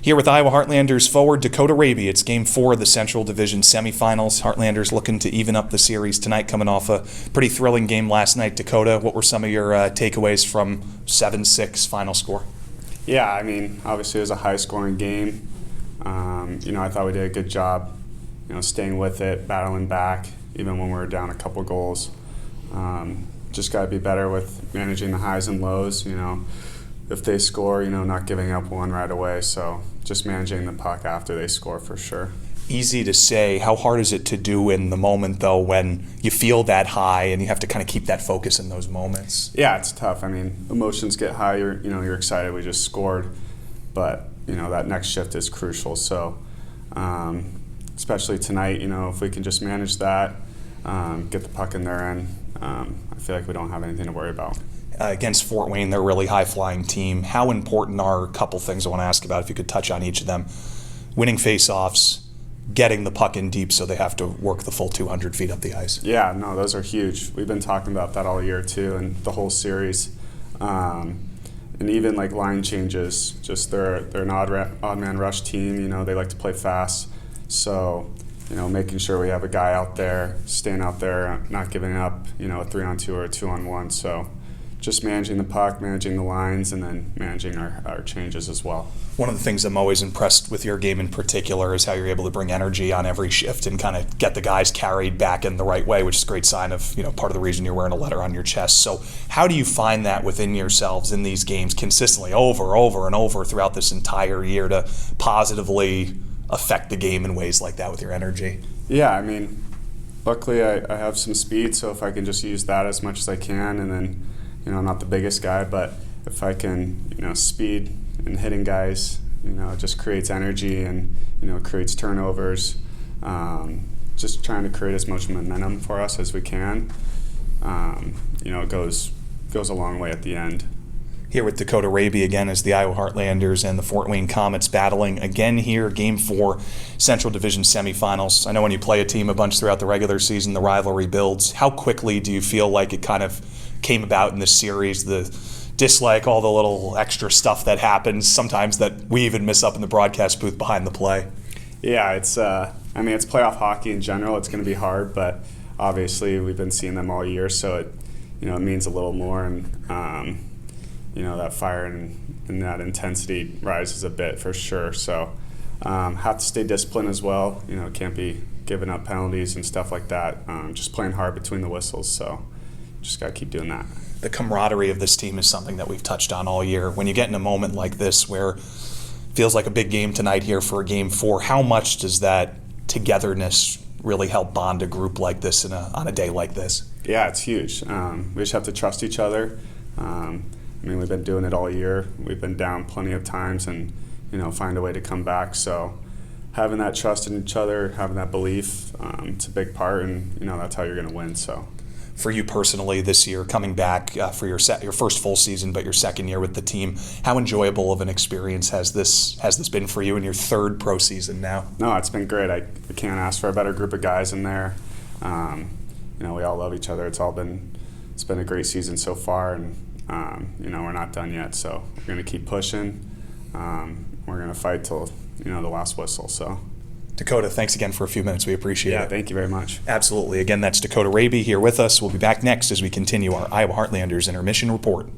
Here with Iowa Heartlanders forward Dakota Raabe. It's Game 4 of the Central Division semifinals. Heartlanders looking to even up the series tonight, coming off a pretty thrilling game last night. Dakota, what were some of your takeaways from 7-6 final score? Yeah, I mean, obviously it was a high-scoring game. I thought we did a good job, staying with it, battling back, even when we were down a couple goals. Just got to be better with managing the highs and lows, If they score, not giving up one right away. So just managing the puck after they score for sure. Easy to say. How hard is it to do in the moment, though, when you feel that high and you have to kind of keep that focus in those moments? Yeah, it's tough. I mean, emotions get high. You're excited. We just scored, but that next shift is crucial. So, especially tonight, if we can just manage that, get the puck in their end, I feel like we don't have anything to worry about. Against Fort Wayne, they're a really high-flying team. How important are a couple things I want to ask about, if you could touch on each of them? Winning face-offs, getting the puck in deep so they have to work the full 200 feet up the ice. Yeah, no, those are huge. We've been talking about that all year too, and the whole series. And even like line changes, just they're an odd man rush team. They like to play fast. So, making sure we have a guy out there, staying out there, not giving up, a 3-on-2 or a 2-on-1. So just managing the puck, managing the lines, and then managing our changes as well. One of the things I'm always impressed with your game in particular is how you're able to bring energy on every shift and kind of get the guys carried back in the right way, which is a great sign of, part of the reason you're wearing a letter on your chest. So how do you find that within yourselves in these games consistently over and over throughout this entire year to positively affect the game in ways like that with your energy? Yeah, I mean, luckily I have some speed, so if I can just use that as much as I can, and then I'm not the biggest guy, but if I can, speed and hitting guys, it just creates energy and, creates turnovers. Just trying to create as much momentum for us as we can. It goes a long way at the end. Here with Dakota Raabe again as the Iowa Heartlanders and the Fort Wayne Comets battling again here, Game 4, Central Division semifinals. I know when you play a team a bunch throughout the regular season, the rivalry builds. How quickly do you feel like it kind of came about in this series, the dislike, all the little extra stuff that happens sometimes that we even miss up in the broadcast booth behind the play? Yeah, it's playoff hockey in general. It's going to be hard, but obviously we've been seeing them all year, so it means a little more, and that fire and that intensity rises a bit for sure. So have to stay disciplined as well. Can't be giving up penalties and stuff like that. Just playing hard between the whistles. So just got to keep doing that. The camaraderie of this team is something that we've touched on all year. When you get in a moment like this where it feels like a big game tonight here for a Game 4, how much does that togetherness really help bond a group like this on a day like this? Yeah, it's huge. We just have to trust each other. We've been doing it all year. We've been down plenty of times and, find a way to come back. So having that trust in each other, having that belief, it's a big part, and, that's how you're going to win. So. For you personally this year, coming back for your first full season, but your second year with the team, how enjoyable of an experience has this been for you in your third pro season now? No, it's been great. I can't ask for a better group of guys in there. We all love each other. It's been a great season so far, and we're not done yet. So we're going to keep pushing. We're going to fight till the last whistle. So. Dakota, thanks again for a few minutes. We appreciate it. Yeah, thank you very much. Absolutely. Again, that's Dakota Raabe here with us. We'll be back next as we continue our Iowa Heartlanders Intermission Report.